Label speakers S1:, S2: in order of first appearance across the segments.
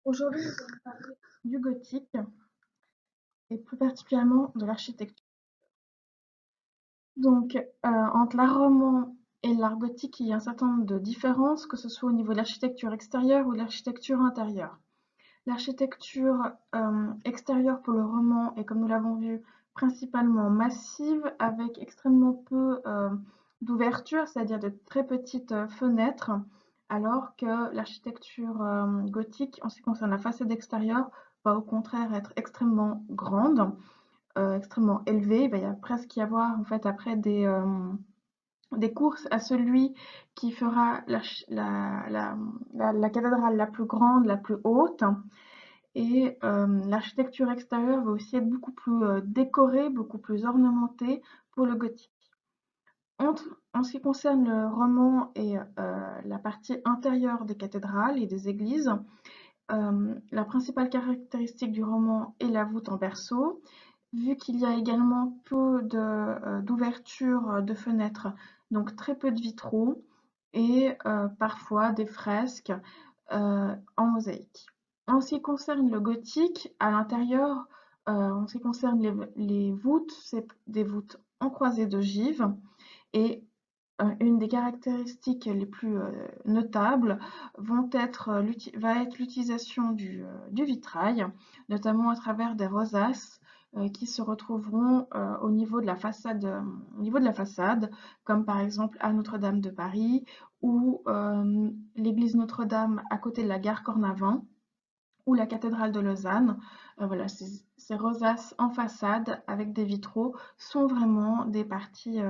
S1: Aujourd'hui, nous allons parler du gothique et plus particulièrement de l'architecture. Donc, entre l'art roman et l'art gothique, il y a un certain nombre de différences, que ce soit au niveau de l'architecture extérieure ou de l'architecture intérieure. L'architecture extérieure pour le roman est, comme nous l'avons vu, principalement massive, avec extrêmement peu d'ouverture, c'est-à-dire de très petites fenêtres, alors que l'architecture gothique, en ce qui concerne la façade extérieure, va au contraire être extrêmement grande, extrêmement élevée. Il va presque y avoir en fait après des courses à celui qui fera la cathédrale la plus grande, la plus haute. Et l'architecture extérieure va aussi être beaucoup plus décorée, beaucoup plus ornementée pour le gothique. En ce qui concerne le roman et la partie intérieure des cathédrales et des églises, la principale caractéristique du roman est la voûte en berceau. Vu qu'il y a également peu d'ouvertures de fenêtres, donc très peu de vitraux et parfois des fresques en mosaïque. En ce qui concerne le gothique, à l'intérieur, en ce qui concerne les voûtes, c'est des voûtes en croisée d'ogives et une des caractéristiques les plus notables va être l'utilisation du vitrail, notamment à travers des rosaces qui se retrouveront au niveau de la façade, comme par exemple à Notre-Dame de Paris ou l'église Notre-Dame à côté de la gare Cornavin ou la cathédrale de Lausanne. Voilà, ces rosaces en façade avec des vitraux sont vraiment des parties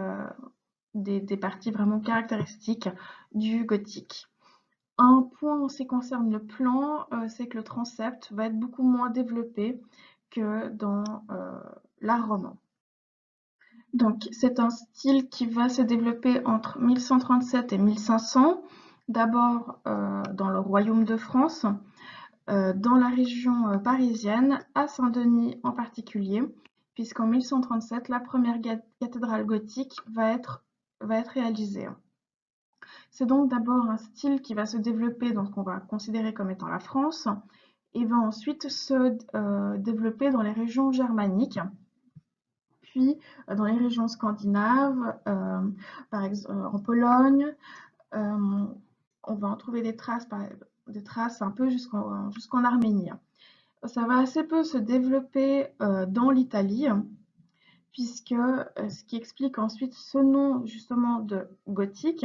S1: vraiment caractéristiques du gothique. Un point en ce qui concerne le plan, c'est que le transept va être beaucoup moins développé que dans l'art roman. Donc c'est un style qui va se développer entre 1137 et 1500, d'abord dans le royaume de France, dans la région parisienne, à Saint-Denis en particulier, puisqu'en 1137, la première cathédrale gothique va être réalisée. C'est donc d'abord un style qui va se développer dans ce qu'on va considérer comme étant la France et va ensuite se développer dans les régions germaniques, puis dans les régions scandinaves, par exemple en Pologne. On va en trouver des traces un peu jusqu'en Arménie. Ça va assez peu se développer dans l'Italie, puisque ce qui explique ensuite ce nom justement de gothique,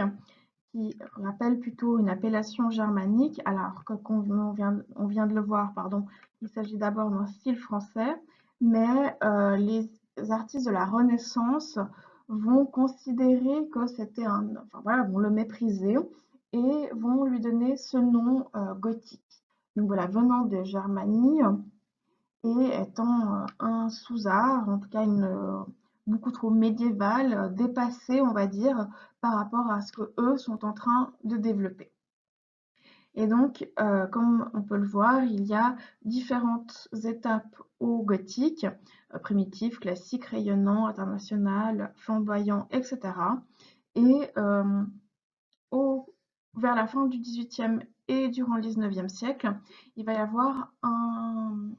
S1: qui rappelle plutôt une appellation germanique, alors que on vient de le voir, pardon, il s'agit d'abord d'un style français, mais les artistes de la Renaissance vont considérer que c'était enfin voilà, vont le mépriser et vont lui donner ce nom gothique. Donc voilà, venant de Germanie et étant un sous-art, en tout cas beaucoup trop médiéval, dépassé, on va dire, par rapport à ce que eux sont en train de développer. Et donc, comme on peut le voir, il y a différentes étapes au gothique, primitif, classique, rayonnant, international, flamboyant, etc. Et vers la fin du XVIIIe et durant le XIXe siècle, il va y avoir un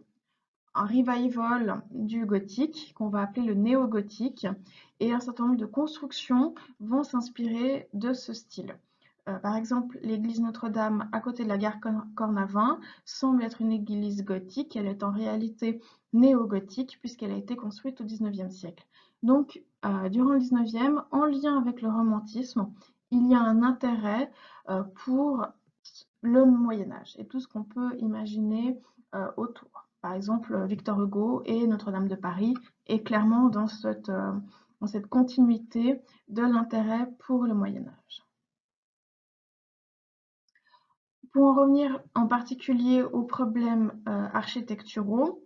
S1: revival du gothique qu'on va appeler le néo-gothique et un certain nombre de constructions vont s'inspirer de ce style. Par exemple, l'église Notre-Dame à côté de la gare Cornavin semble être une église gothique, elle est en réalité néo-gothique puisqu'elle a été construite au XIXe siècle. Donc, durant le XIXe, en lien avec le romantisme, il y a un intérêt pour le Moyen-Âge et tout ce qu'on peut imaginer autour. Par exemple, Victor Hugo et Notre-Dame de Paris est clairement dans cette continuité de l'intérêt pour le Moyen-Âge. Pour en revenir en particulier aux problèmes architecturaux,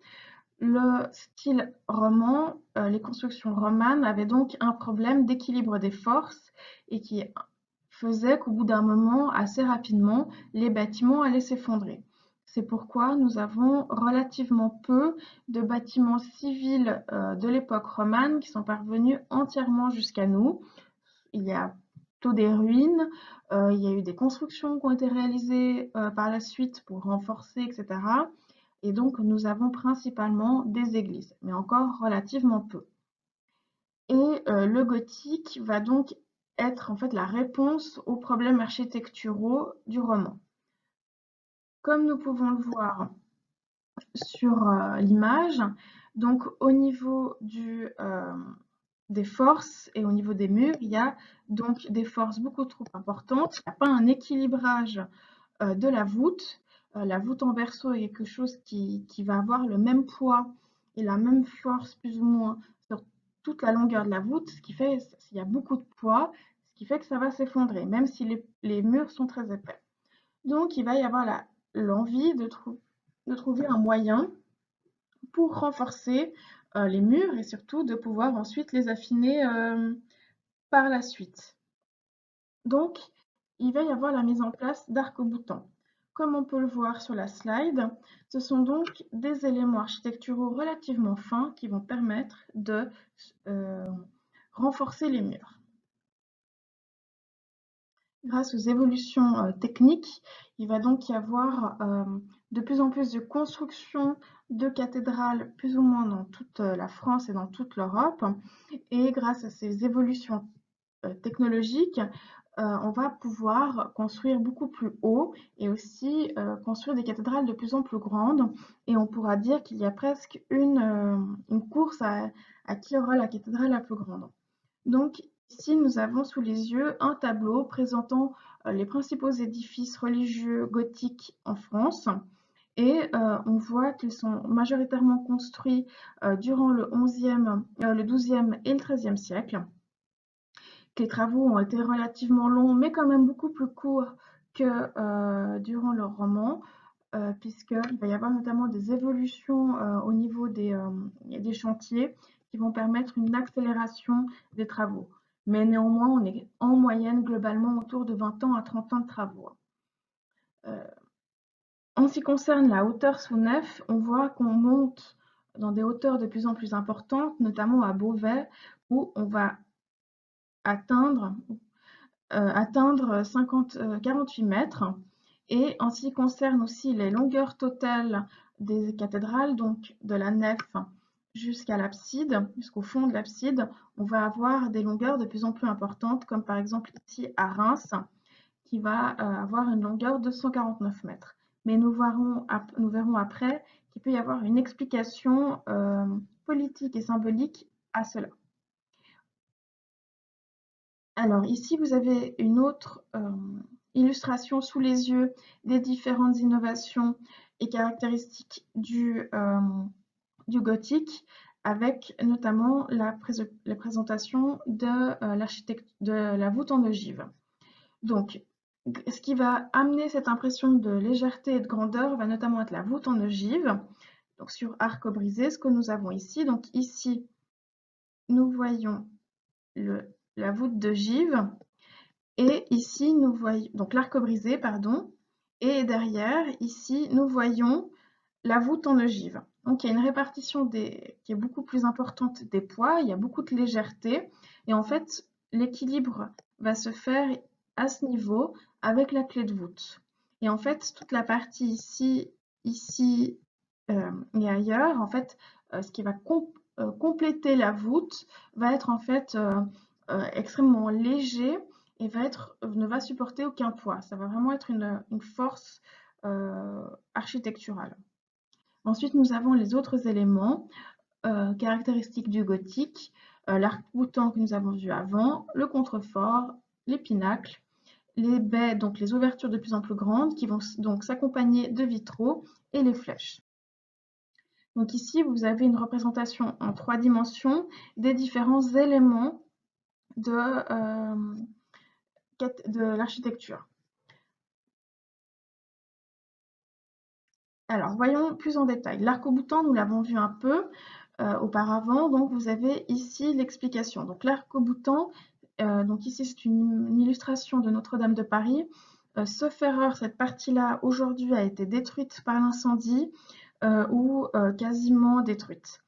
S1: le style roman, les constructions romanes avaient donc un problème d'équilibre des forces et qui faisait qu'au bout d'un moment, assez rapidement, les bâtiments allaient s'effondrer. C'est pourquoi nous avons relativement peu de bâtiments civils de l'époque romane qui sont parvenus entièrement jusqu'à nous. Il y a plutôt des ruines. Il y a eu des constructions qui ont été réalisées par la suite pour renforcer, etc. Et donc, nous avons principalement des églises, mais encore relativement peu. Et le gothique va donc être en fait la réponse aux problèmes architecturaux du roman. Comme nous pouvons le voir sur l'image, donc au niveau des forces et au niveau des murs, il y a donc des forces beaucoup trop importantes. Il n'y a pas un équilibrage de la voûte. La voûte en verso est quelque chose qui va avoir le même poids et la même force plus ou moins sur toute la longueur de la voûte, ce qui fait qu'il y a beaucoup de poids, ce qui fait que ça va s'effondrer, même si les murs sont très épais. Donc il va y avoir l'envie de trouver un moyen pour renforcer les murs et surtout de pouvoir ensuite les affiner par la suite. Donc, il va y avoir la mise en place d'arcs-boutants. Comme on peut le voir sur la slide, ce sont donc des éléments architecturaux relativement fins qui vont permettre de renforcer les murs. Grâce aux évolutions techniques, il va donc y avoir de plus en plus de constructions de cathédrales plus ou moins dans toute la France et dans toute l'Europe. Et grâce à ces évolutions technologiques, on va pouvoir construire beaucoup plus haut et aussi construire des cathédrales de plus en plus grandes. Et on pourra dire qu'il y a presque une course à qui aura la cathédrale la plus grande. Donc ici, nous avons sous les yeux un tableau présentant les principaux édifices religieux gothiques en France. Et on voit qu'ils sont majoritairement construits durant le XIIe et le XIIIe siècle. Que les travaux ont été relativement longs, mais quand même beaucoup plus courts que durant le roman, puisqu'il va y avoir notamment des évolutions au niveau des chantiers qui vont permettre une accélération des travaux. Mais néanmoins, on est en moyenne globalement autour de 20 ans à 30 ans de travaux. En ce qui concerne la hauteur sous nef, on voit qu'on monte dans des hauteurs de plus en plus importantes, notamment à Beauvais, où on va atteindre 48 mètres. Et en ce qui concerne aussi les longueurs totales des cathédrales, donc de la nef jusqu'à l'abside, jusqu'au fond de l'abside, on va avoir des longueurs de plus en plus importantes, comme par exemple ici à Reims, qui va avoir une longueur de 149 mètres. Mais nous verrons après qu'il peut y avoir une explication politique et symbolique à cela. Alors ici, vous avez une autre illustration sous les yeux des différentes innovations et caractéristiques du gothique, avec notamment la présentation de la voûte en ogive. Donc, ce qui va amener cette impression de légèreté et de grandeur va notamment être la voûte en ogive, donc sur arc brisé, ce que nous avons ici. Donc ici, nous voyons la voûte d'ogive. Et ici, nous voyons donc l'arc brisé, pardon. Et derrière, ici, nous voyons la voûte en ogive. Donc, il y a une répartition qui est beaucoup plus importante des poids. Il y a beaucoup de légèreté. Et en fait, l'équilibre va se faire à ce niveau avec la clé de voûte. Et en fait, toute la partie ici et ailleurs, en fait, ce qui va compléter la voûte va être en fait extrêmement léger et ne va supporter aucun poids. Ça va vraiment être une force architecturale. Ensuite, nous avons les autres éléments caractéristiques du gothique, l'arc-boutant que nous avons vu avant, le contrefort, les pinacles, les baies, donc les ouvertures de plus en plus grandes qui vont donc s'accompagner de vitraux et les flèches. Donc ici, vous avez une représentation en 3 dimensions des différents éléments de l'architecture. Alors, voyons plus en détail. L'arc-boutant, nous l'avons vu un peu auparavant, donc vous avez ici l'explication. Donc l'arc-boutant, donc ici c'est une illustration de Notre-Dame de Paris. Sauf erreur, cette partie-là aujourd'hui a été détruite par l'incendie ou quasiment détruite.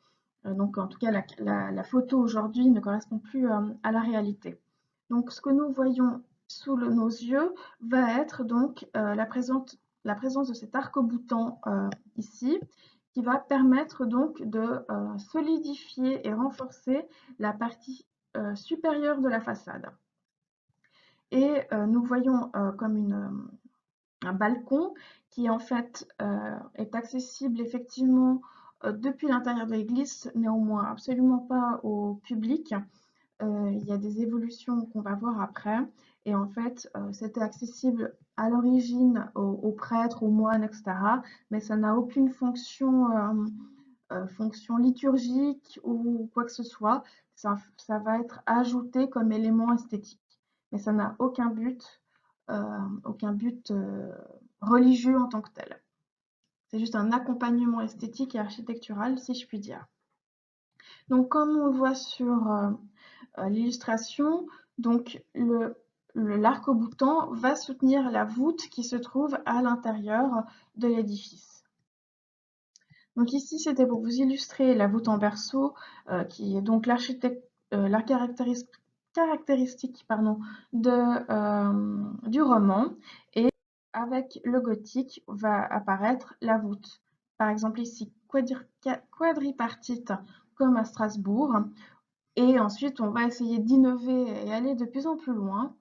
S1: Donc en tout cas, la photo aujourd'hui ne correspond plus à la réalité. Donc ce que nous voyons sous nos yeux va être donc la présence de cet arc-boutant ici, qui va permettre donc de solidifier et renforcer la partie supérieure de la façade. Et nous voyons comme un balcon qui en fait est accessible effectivement depuis l'intérieur de l'église, néanmoins absolument pas au public. Il y a des évolutions qu'on va voir après. Et en fait, c'était accessible à l'origine aux prêtres, aux moines, etc. Mais ça n'a aucune fonction liturgique ou quoi que ce soit. Ça va être ajouté comme élément esthétique. Mais ça n'a aucun but religieux en tant que tel. C'est juste un accompagnement esthétique et architectural, si je puis dire. Donc, comme on le voit sur l'illustration, donc l'arc-boutant va soutenir la voûte qui se trouve à l'intérieur de l'édifice. Donc ici, c'était pour vous illustrer la voûte en berceau, qui est donc la caractéristique du roman. Et avec le gothique va apparaître la voûte. Par exemple ici, quadripartite comme à Strasbourg. Et ensuite, on va essayer d'innover et aller de plus en plus loin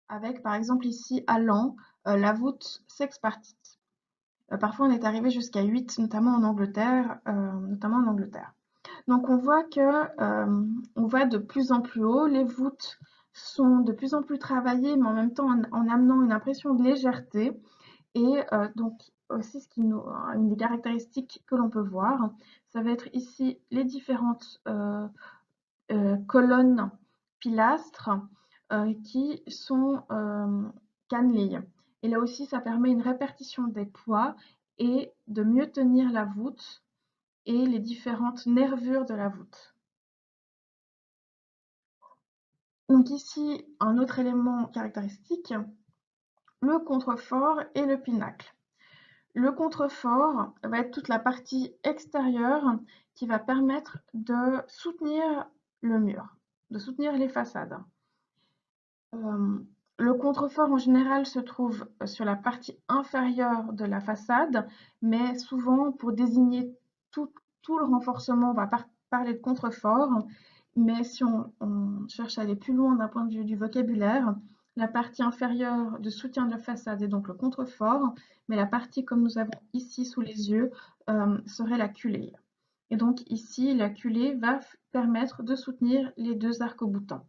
S1: avec, par exemple ici, à Laon, la voûte sexpartite. Parfois, on est arrivé jusqu'à 8, notamment en Angleterre. Donc, on voit on va de plus en plus haut. Les voûtes sont de plus en plus travaillées, mais en même temps en amenant une impression de légèreté. Et donc, aussi, une des caractéristiques que l'on peut voir, ça va être ici les différentes colonnes pilastres qui sont cannelées. Et là aussi, ça permet une répartition des poids et de mieux tenir la voûte et les différentes nervures de la voûte. Donc ici, un autre élément caractéristique, le contrefort et le pinacle. Le contrefort va être toute la partie extérieure qui va permettre de soutenir le mur, de soutenir les façades. Le contrefort en général se trouve sur la partie inférieure de la façade, mais souvent pour désigner tout le renforcement, on va parler de contrefort. Mais si on cherche à aller plus loin d'un point de vue du vocabulaire, la partie inférieure de soutien de la façade est donc le contrefort, mais la partie comme nous avons ici sous les yeux serait la culée. Et donc ici, la culée va permettre de soutenir les deux arcs-boutants.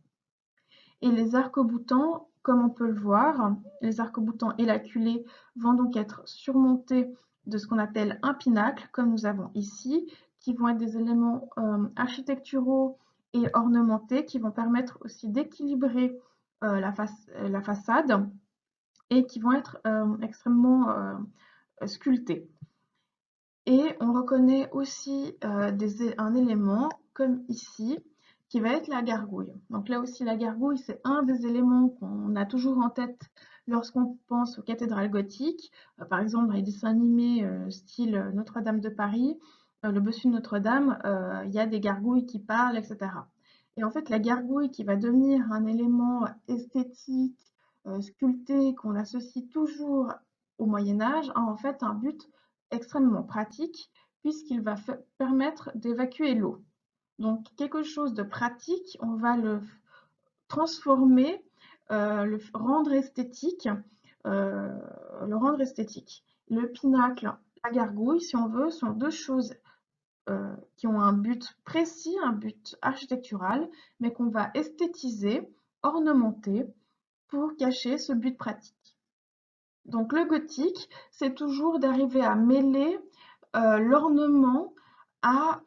S1: Et les arcs-boutants, comme on peut le voir, les arcs-boutants et la culée vont donc être surmontés de ce qu'on appelle un pinacle, comme nous avons ici, qui vont être des éléments architecturaux et ornementés qui vont permettre aussi d'équilibrer la façade et qui vont être extrêmement sculptés. Et on reconnaît aussi un élément, comme ici, qui va être la gargouille. Donc là aussi, la gargouille, c'est un des éléments qu'on a toujours en tête lorsqu'on pense aux cathédrales gothiques. Par exemple, dans les dessins animés style Notre-Dame de Paris, le bossu de Notre-Dame, il y a des gargouilles qui parlent, etc. Et en fait, la gargouille qui va devenir un élément esthétique, sculpté, qu'on associe toujours au Moyen-Âge, a en fait un but extrêmement pratique puisqu'il va permettre d'évacuer l'eau. Donc quelque chose de pratique, on va le transformer, le rendre esthétique. Le pinacle, la gargouille, si on veut, sont deux choses qui ont un but précis, un but architectural, mais qu'on va esthétiser, ornementer pour cacher ce but pratique. Donc le gothique, c'est toujours d'arriver à mêler l'ornement à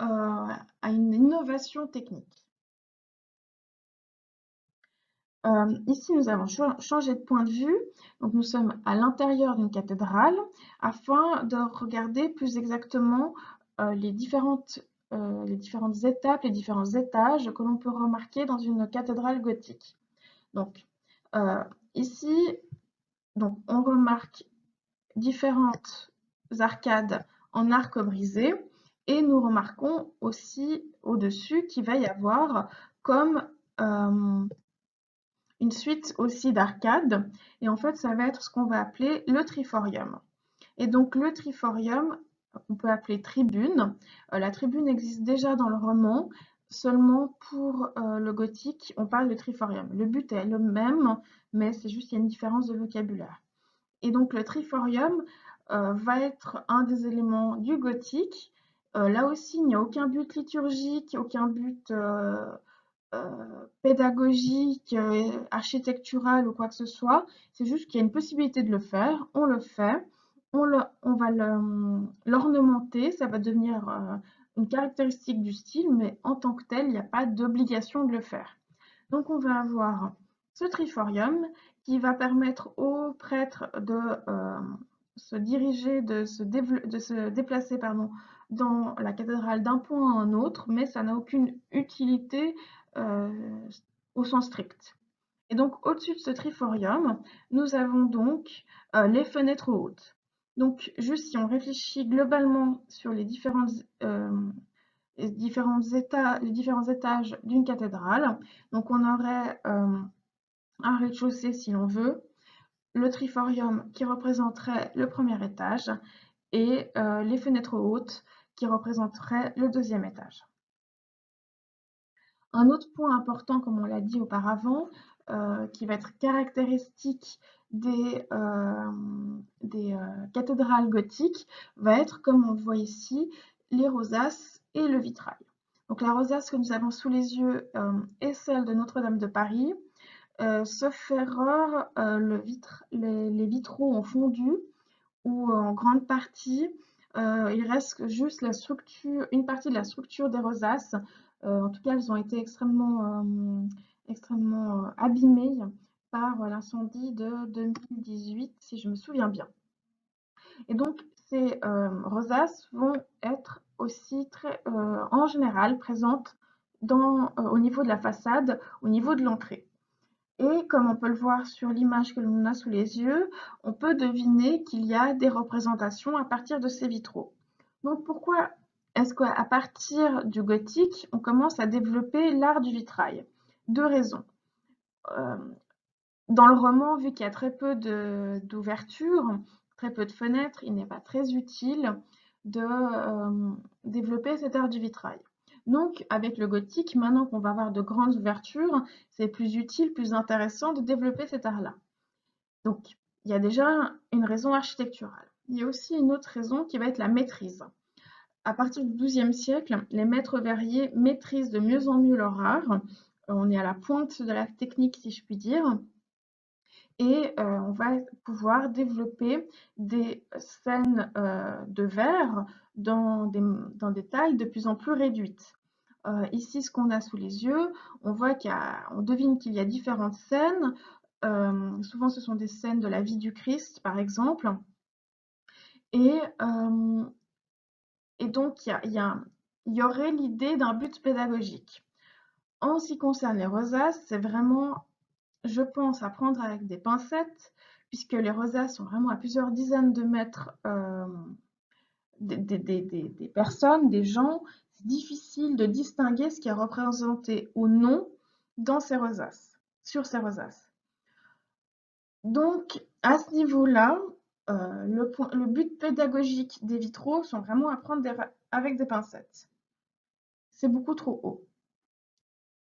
S1: une innovation technique. Ici, nous avons changé de point de vue. Donc, nous sommes à l'intérieur d'une cathédrale afin de regarder plus exactement les différentes étapes, les différents étages que l'on peut remarquer dans une cathédrale gothique. Donc, ici, on remarque différentes arcades en arc brisé et nous remarquons aussi au-dessus qu'il va y avoir comme une suite aussi d'arcades, et en fait, ça va être ce qu'on va appeler le triforium. Et donc, le triforium, on peut appeler tribune. La tribune existe déjà dans le roman, seulement pour le gothique, on parle de triforium. Le but est le même, mais c'est juste qu'il y a une différence de vocabulaire. Et donc, le triforium va être un des éléments du gothique. Là aussi, il n'y a aucun but liturgique, aucun but pédagogique, architectural ou quoi que ce soit. C'est juste qu'il y a une possibilité de le faire, on le fait, on va l'ornementer, ça va devenir une caractéristique du style, mais en tant que tel, il n'y a pas d'obligation de le faire. Donc on va avoir ce triforium qui va permettre aux prêtres de se diriger, de se déplacer pardon, dans la cathédrale d'un point à un autre, mais ça n'a aucune utilité euh, au sens strict. Et donc au-dessus de ce triforium, nous avons donc les fenêtres hautes. Donc juste si on réfléchit globalement sur les différents étages d'une cathédrale, donc on aurait un rez-de-chaussée si l'on veut, le triforium qui représenterait le premier étage et les fenêtres hautes qui représenteraient le deuxième étage. Un autre point important, comme on l'a dit auparavant, qui va être caractéristique des cathédrales gothiques, va être, comme on le voit ici, les rosaces et le vitrail. Donc la rosace que nous avons sous les yeux est celle de Notre-Dame de Paris. Sauf erreur, les vitraux ont fondu ou en grande partie, il reste juste une partie de la structure des rosaces. En tout cas, elles ont été extrêmement abîmées par l'incendie de 2018, si je me souviens bien. Et donc, ces rosaces vont être aussi en général présentes au niveau de la façade, au niveau de l'entrée. Et comme on peut le voir sur l'image que l'on a sous les yeux, on peut deviner qu'il y a des représentations à partir de ces vitraux. Donc pourquoi est-ce qu'à partir du gothique, on commence à développer l'art du vitrail? Deux raisons. Euh, Dans le roman, vu qu'il y a très peu d'ouvertures, très peu de fenêtres, il n'est pas très utile de développer cet art du vitrail. Donc, avec le gothique, maintenant qu'on va avoir de grandes ouvertures, c'est plus utile, plus intéressant de développer cet art-là. Donc, il y a déjà une raison architecturale. Il y a aussi une autre raison qui va être la maîtrise. À partir du XIIe siècle, les maîtres verriers maîtrisent de mieux en mieux leur art. On est à la pointe de la technique, si je puis dire. Et on va pouvoir développer des scènes de verre dans des tailles de plus en plus réduites. Ici, ce qu'on a sous les yeux, on devine qu'il y a différentes scènes. Souvent, ce sont des scènes de la vie du Christ, par exemple. Et, donc, il y aurait l'idée d'un but pédagogique. En ce qui concerne les rosaces, c'est vraiment, je pense, à prendre avec des pincettes, puisque les rosaces sont vraiment à plusieurs dizaines de mètres des personnes, des gens. C'est difficile de distinguer ce qui est représenté ou non dans ces rosaces, sur ces rosaces. Donc, à ce niveau-là, le but pédagogique des vitraux sont vraiment à prendre avec des pincettes. C'est beaucoup trop haut.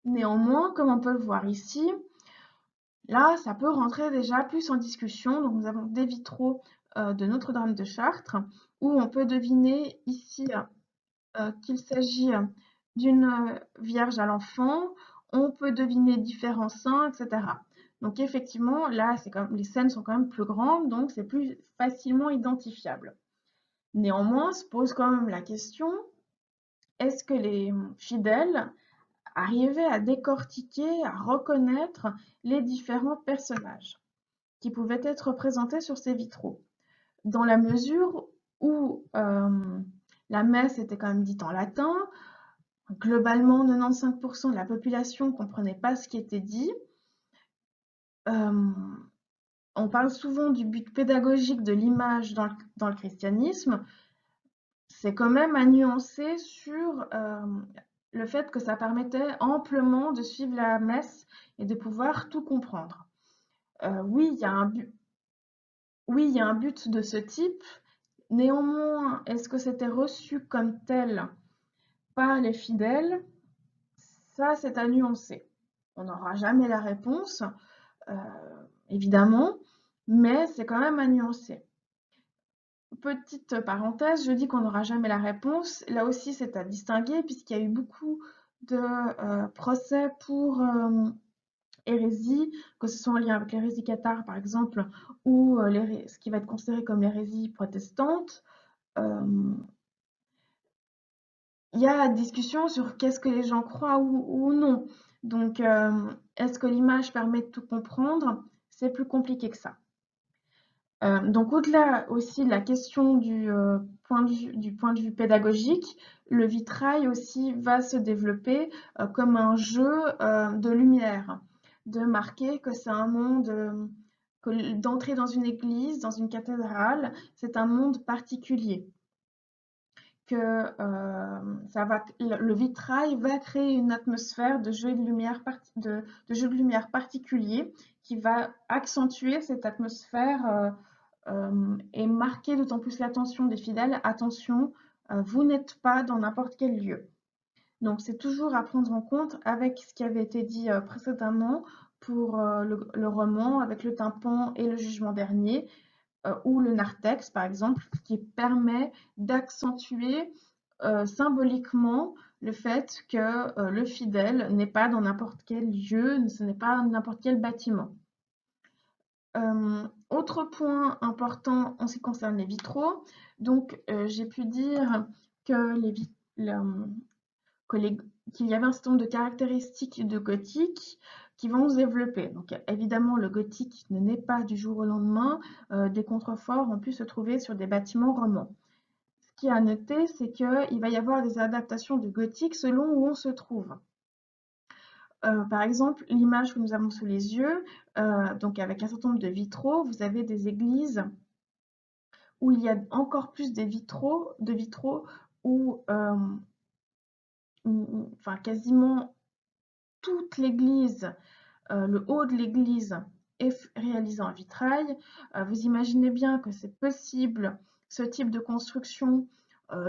S1: Néanmoins, comme on peut le voir ici, là, ça peut rentrer déjà plus en discussion. Donc, nous avons des vitraux de Notre-Dame de Chartres, où on peut deviner ici qu'il s'agit d'une Vierge à l'enfant. On peut deviner différents saints, etc. Donc, effectivement, là, les scènes sont quand même plus grandes, donc c'est plus facilement identifiable. Néanmoins, se pose quand même la question, est-ce que les fidèles arrivaient à décortiquer, à reconnaître les différents personnages qui pouvaient être représentés sur ces vitraux, dans la mesure où la messe était quand même dite en latin, globalement 95% de la population ne comprenait pas ce qui était dit. On parle souvent du but pédagogique de l'image dans le christianisme. C'est quand même à nuancer sur le fait que ça permettait amplement de suivre la messe et de pouvoir tout comprendre. Oui, il y a un but, oui, il y a un but de ce type. Néanmoins, est-ce que c'était reçu comme tel par les fidèles? Ça, c'est à nuancer. On n'aura jamais la réponse, euh, évidemment, mais c'est quand même à nuancer. Petite parenthèse, je dis qu'on n'aura jamais la réponse. Là aussi, c'est à distinguer puisqu'il y a eu beaucoup de procès pour hérésie, que ce soit en lien avec l'hérésie cathare par exemple, ou ce qui va être considéré comme l'hérésie protestante. Il y a discussion sur qu'est-ce que les gens croient ou non. Donc, est-ce que l'image permet de tout comprendre? C'est plus compliqué que ça. Donc, au-delà aussi de la question du point de vue pédagogique, le vitrail aussi va se développer comme un jeu de lumière, de marquer que c'est un monde, d'entrer dans une église, dans une cathédrale, c'est un monde particulier. Que le vitrail va créer une atmosphère de jeu de lumière, jeu de lumière particulier qui va accentuer cette atmosphère et marquer d'autant plus l'attention des fidèles. Attention, vous n'êtes pas dans n'importe quel lieu. Donc c'est toujours à prendre en compte avec ce qui avait été dit précédemment pour le roman, avec le tympan et le jugement dernier, ou le narthex par exemple, qui permet d'accentuer symboliquement le fait que le fidèle n'est pas dans n'importe quel lieu, ce n'est pas n'importe quel bâtiment. Autre point important en ce qui concerne les vitraux, donc j'ai pu dire que qu'il y avait un certain nombre de caractéristiques de gothique qui vont se développer. Donc évidemment, le gothique ne naît pas du jour au lendemain. Des contreforts ont pu se trouver sur des bâtiments romans. Ce qui est à noter, c'est qu'il va y avoir des adaptations du gothique selon où on se trouve. Par exemple, l'image que nous avons sous les yeux, donc avec un certain nombre de vitraux, vous avez des églises où il y a encore plus de vitraux où, enfin quasiment toute l'église, le haut de l'église est réalisé en vitrail. Vous imaginez bien que c'est possible, ce type de construction,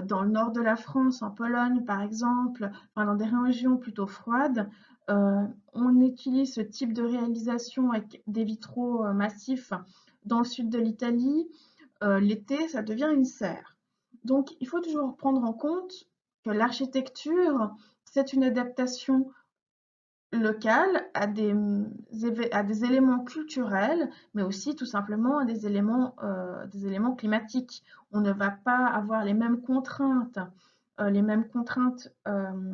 S1: dans le nord de la France, en Pologne par exemple, enfin, dans des régions plutôt froides. On utilise ce type de réalisation avec des vitraux massifs dans le sud de l'Italie. L'été, ça devient une serre. Donc, il faut toujours prendre en compte que l'architecture, c'est une adaptation locale à des éléments culturels, mais aussi tout simplement à des éléments climatiques. On ne va pas avoir les mêmes contraintes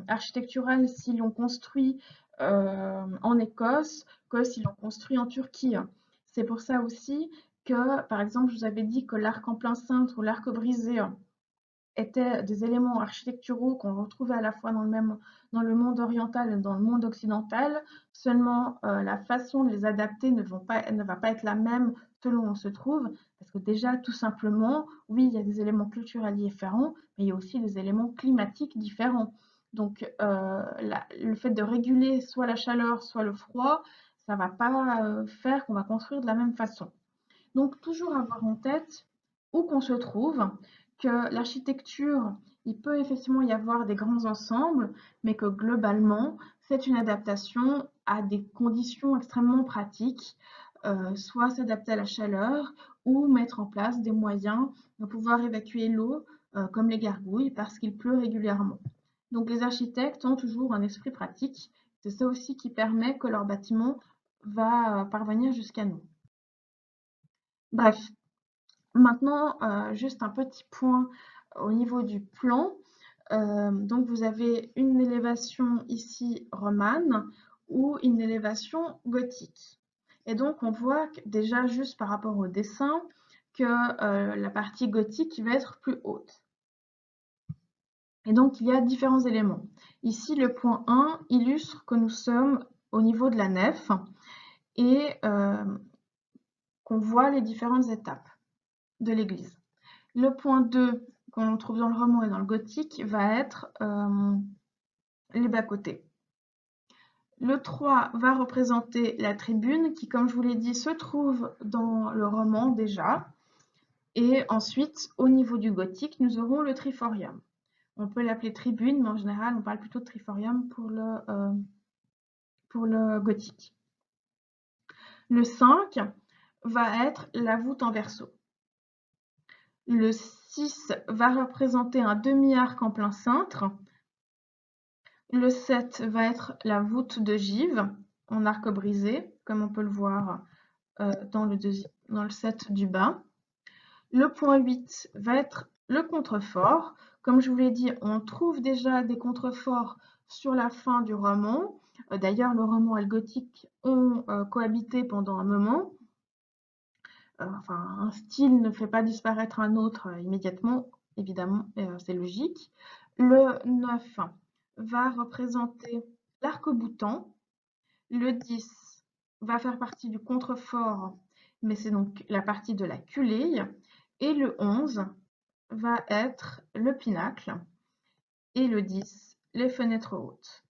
S1: architecturales si l'on construit en Écosse que si l'on construit en Turquie. C'est pour ça aussi que, par exemple, je vous avais dit que l'arc en plein cintre ou l'arc brisé étaient des éléments architecturaux qu'on retrouvait à la fois dans le monde oriental et dans le monde occidental, seulement la façon de les adapter ne va pas être la même selon où on se trouve, parce que déjà, tout simplement, oui, il y a des éléments culturels différents, mais il y a aussi des éléments climatiques différents. Donc, le fait de réguler soit la chaleur, soit le froid, ça ne va pas faire qu'on va construire de la même façon. Donc, toujours avoir en tête où qu'on se trouve, que l'architecture, il peut effectivement y avoir des grands ensembles, mais que globalement, c'est une adaptation à des conditions extrêmement pratiques, soit s'adapter à la chaleur ou mettre en place des moyens de pouvoir évacuer l'eau, comme les gargouilles, parce qu'il pleut régulièrement. Donc les architectes ont toujours un esprit pratique. C'est ça aussi qui permet que leur bâtiment va parvenir jusqu'à nous. Bref, maintenant, juste un petit point au niveau du plan. Donc vous avez une élévation ici romane ou une élévation gothique. Et donc on voit déjà juste par rapport au dessin que la partie gothique va être plus haute. Et donc il y a différents éléments. Ici le point 1 illustre que nous sommes au niveau de la nef et qu'on voit les différentes étapes de l'église. Le point 2 qu'on trouve dans le roman et dans le gothique va être les bas-côtés. Le 3 va représenter la tribune qui, comme je vous l'ai dit, se trouve dans le roman déjà. Et ensuite, au niveau du gothique, nous aurons le triforium. On peut l'appeler tribune, mais en général, on parle plutôt de triforium pour le gothique. Le 5 va être la voûte en verso. Le 6 va représenter un demi-arc en plein cintre. Le 7 va être la voûte d'ogive en arc brisé, comme on peut le voir dans le 7 du bas. Le point 8 va être le contrefort. Comme je vous l'ai dit, on trouve déjà des contreforts sur la fin du roman. D'ailleurs, le roman et le gothique ont cohabité pendant un moment. Enfin, un style ne fait pas disparaître un autre immédiatement, évidemment, c'est logique. Le 9 va représenter l'arc-boutant. Le 10 va faire partie du contrefort, mais c'est donc la partie de la culeille. Et le 11 va être le pinacle. Et le 10, les fenêtres hautes.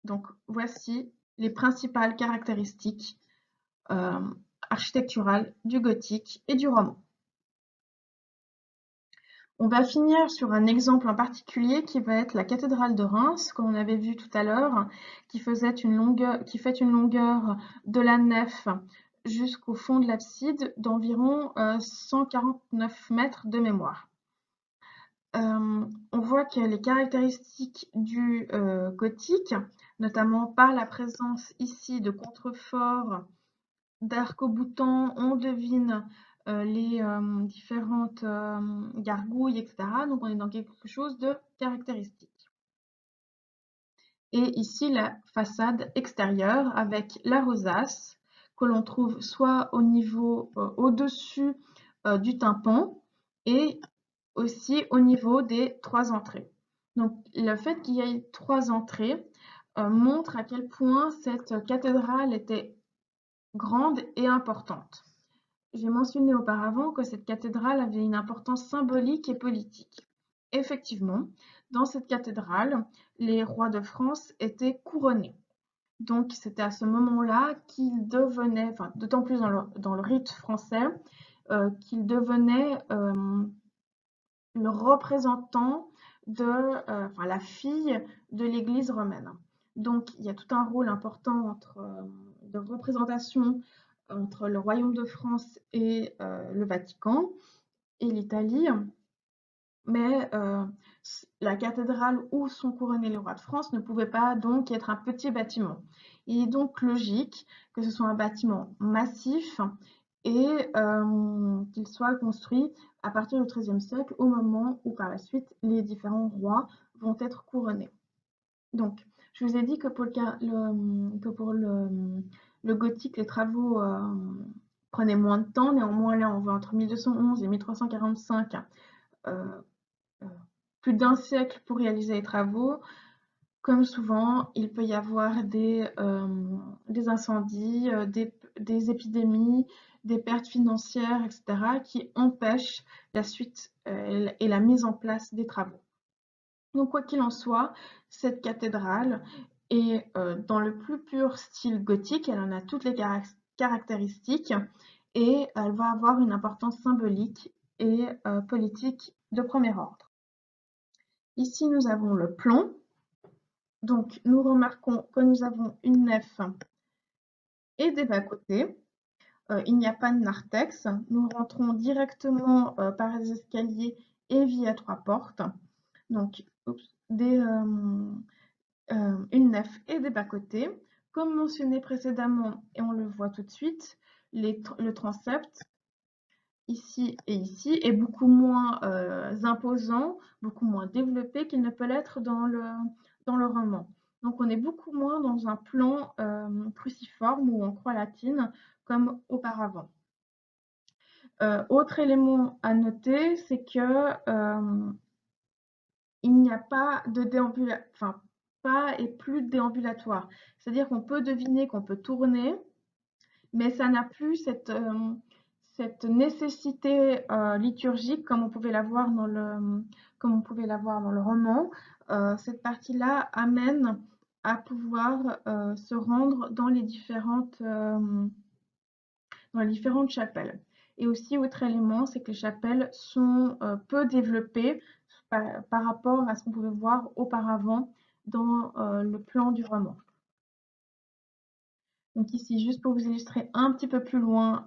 S1: Donc, voici les principales caractéristiques architecturales du gothique et du roman. On va finir sur un exemple en particulier qui va être la cathédrale de Reims, comme on avait vu tout à l'heure, qui fait une longueur de la nef jusqu'au fond de l'abside d'environ 149 mètres de mémoire. On voit que les caractéristiques du gothique, notamment par la présence ici de contreforts, d'arc-boutants, on devine les différentes gargouilles, etc. Donc on est dans quelque chose de caractéristique. Et ici la façade extérieure avec la rosace que l'on trouve soit au niveau au-dessus du tympan et aussi au niveau des 3 entrées. Donc le fait qu'il y ait 3 entrées montre à quel point cette cathédrale était grande et importante. J'ai mentionné auparavant que cette cathédrale avait une importance symbolique et politique. Effectivement, dans cette cathédrale, les rois de France étaient couronnés. Donc c'était à ce moment-là qu'ils devenaient, enfin d'autant plus dans le rite français, qu'ils devenaient le représentant enfin la fille de l'Église romaine. Donc il y a tout un rôle important de représentation entre le royaume de France et le Vatican et l'Italie. Mais la cathédrale où sont couronnés les rois de France ne pouvait pas donc être un petit bâtiment. Il est donc logique que ce soit un bâtiment massif et qu'il soit construit à partir du XIIIe siècle, au moment où par la suite les différents rois vont être couronnés. Donc, je vous ai dit que pour le gothique, les travaux prenaient moins de temps. Néanmoins, là, on voit entre 1211 et 1345 plus d'un siècle pour réaliser les travaux. Comme souvent, il peut y avoir des incendies, des épidémies, des pertes financières, etc., qui empêchent la suite et la mise en place des travaux. Donc, quoi qu'il en soit, cette cathédrale est dans le plus pur style gothique. Elle en a toutes les caractéristiques et elle va avoir une importance symbolique et politique de premier ordre. Ici, nous avons le plan. Donc, nous remarquons que nous avons une nef et des bas-côtés. Il n'y a pas de narthex. Nous rentrons directement par les escaliers et via 3 portes. Donc, une nef et des bas-côtés. Comme mentionné précédemment, et on le voit tout de suite, le transept, ici et ici, est beaucoup moins imposant, beaucoup moins développé qu'il ne peut l'être dans le roman. Donc on est beaucoup moins dans un plan cruciforme ou en croix latine comme auparavant. Autre élément à noter, c'est que il n'y a pas de pas et plus de déambulatoire. C'est-à-dire qu'on peut deviner qu'on peut tourner, mais ça n'a plus cette nécessité liturgique, comme on pouvait la voir dans le roman. Cette partie-là amène à pouvoir se rendre dans les différentes chapelles. Et aussi, autre élément, c'est que les chapelles sont peu développées par rapport à ce qu'on pouvait voir auparavant dans le plan du roman. Donc ici, juste pour vous illustrer un petit peu plus loin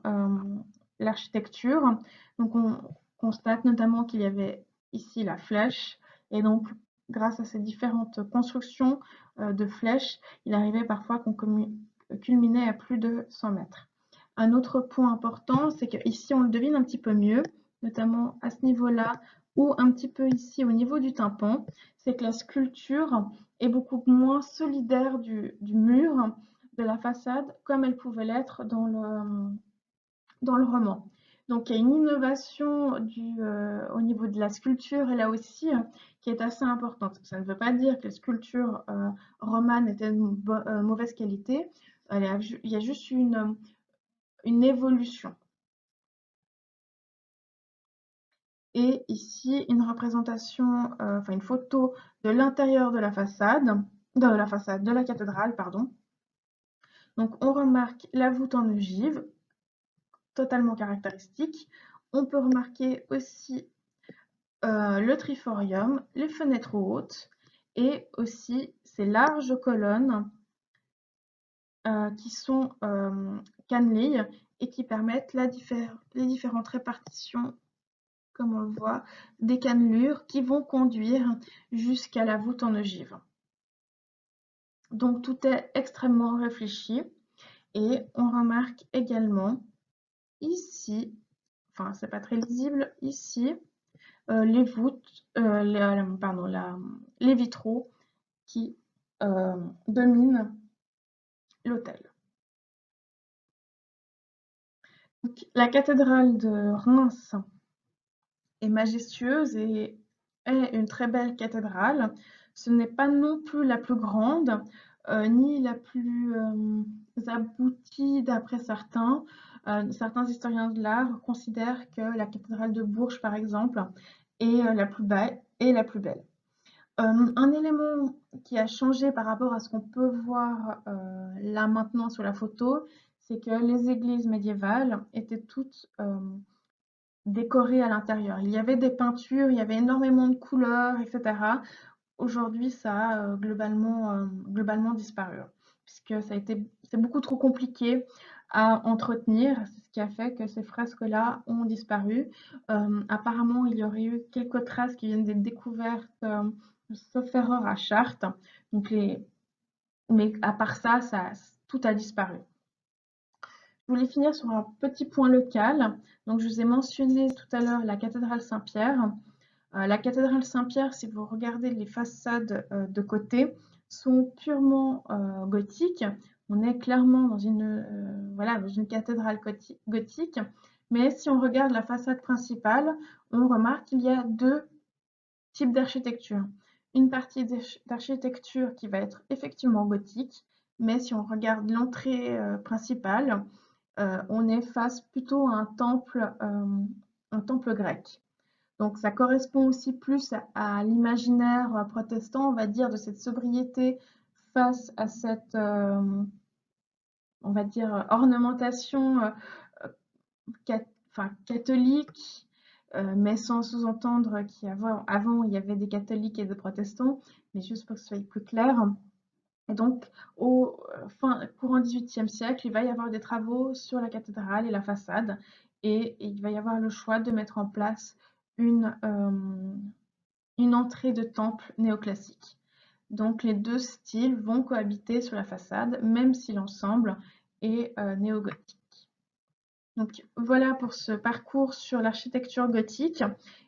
S1: l'architecture, donc on constate notamment qu'il y avait ici la flèche, et donc grâce à ces différentes constructions de flèches, il arrivait parfois qu'on culminait à plus de 100 mètres. Un autre point important, c'est qu'ici on le devine un petit peu mieux, notamment à ce niveau-là, ou un petit peu ici au niveau du tympan, c'est que la sculpture est beaucoup moins solidaire du mur, de la façade, comme elle pouvait l'être dans le roman. Donc il y a une innovation au niveau de la sculpture, et là aussi, qui est assez importante. Ça ne veut pas dire que les sculptures romanes étaient de mauvaise qualité, il y a juste une évolution. Et ici, une représentation, enfin une photo de l'intérieur de la façade, de la cathédrale, pardon. Donc on remarque la voûte en ogive, totalement caractéristique. On peut remarquer aussi le triforium, les fenêtres hautes et aussi ces larges colonnes qui sont cannelées et qui permettent les différentes répartitions, comme on le voit, des cannelures qui vont conduire jusqu'à la voûte en ogive. Donc tout est extrêmement réfléchi, et on remarque également ici, enfin c'est pas très lisible ici, les voûtes, les vitraux qui dominent l'hôtel. La cathédrale de Reims est majestueuse et est une très belle cathédrale. Ce n'est pas non plus la plus grande, ni la plus aboutie d'après certains. Certains historiens de l'art considèrent que la cathédrale de Bourges, par exemple, est la plus belle. Un élément qui a changé par rapport à ce qu'on peut voir là maintenant sur la photo, c'est que les églises médiévales étaient toutes décorées à l'intérieur. Il y avait des peintures, il y avait énormément de couleurs, etc. Aujourd'hui, ça a globalement disparu, puisque c'est beaucoup trop compliqué à entretenir. C'est ce qui a fait que ces fresques-là ont disparu. Apparemment, il y aurait eu quelques traces qui viennent d'être découvertes, sauf erreur, à Chartres. Mais à part ça, tout a disparu. Je voulais finir sur un petit point local. Donc, je vous ai mentionné tout à l'heure la cathédrale Saint-Pierre. La cathédrale Saint-Pierre, si vous regardez les façades de côté, sont purement gothiques. On est clairement dans dans une cathédrale gothique. Mais si on regarde la façade principale, on remarque qu'il y a deux types d'architecture. Une partie d'architecture qui va être effectivement gothique, mais si on regarde l'entrée principale, on est face plutôt à un temple grec. Donc ça correspond aussi plus à l'imaginaire protestant, on va dire, de cette sobriété face à cette, on va dire, ornementation catholique, mais sans sous-entendre qu'avant il y avait des catholiques et des protestants, mais juste pour que ce soit plus clair. Et donc, au courant XVIIIe siècle, il va y avoir des travaux sur la cathédrale et la façade, et il va y avoir le choix de mettre en place une entrée de temple néoclassique. Donc les deux styles vont cohabiter sur la façade, même si l'ensemble est néogothique. Donc voilà pour ce parcours sur l'architecture gothique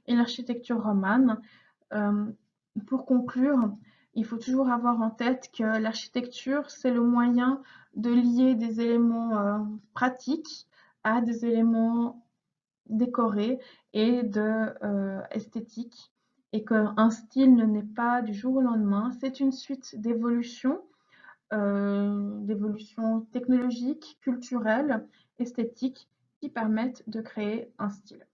S1: et l'architecture romane. Pour conclure, il faut toujours avoir en tête que l'architecture, c'est le moyen de lier des éléments pratiques à des éléments décorés et esthétiques, et qu'un style ne naît pas du jour au lendemain, c'est une suite d'évolutions technologiques, culturelles, esthétiques, qui permettent de créer un style.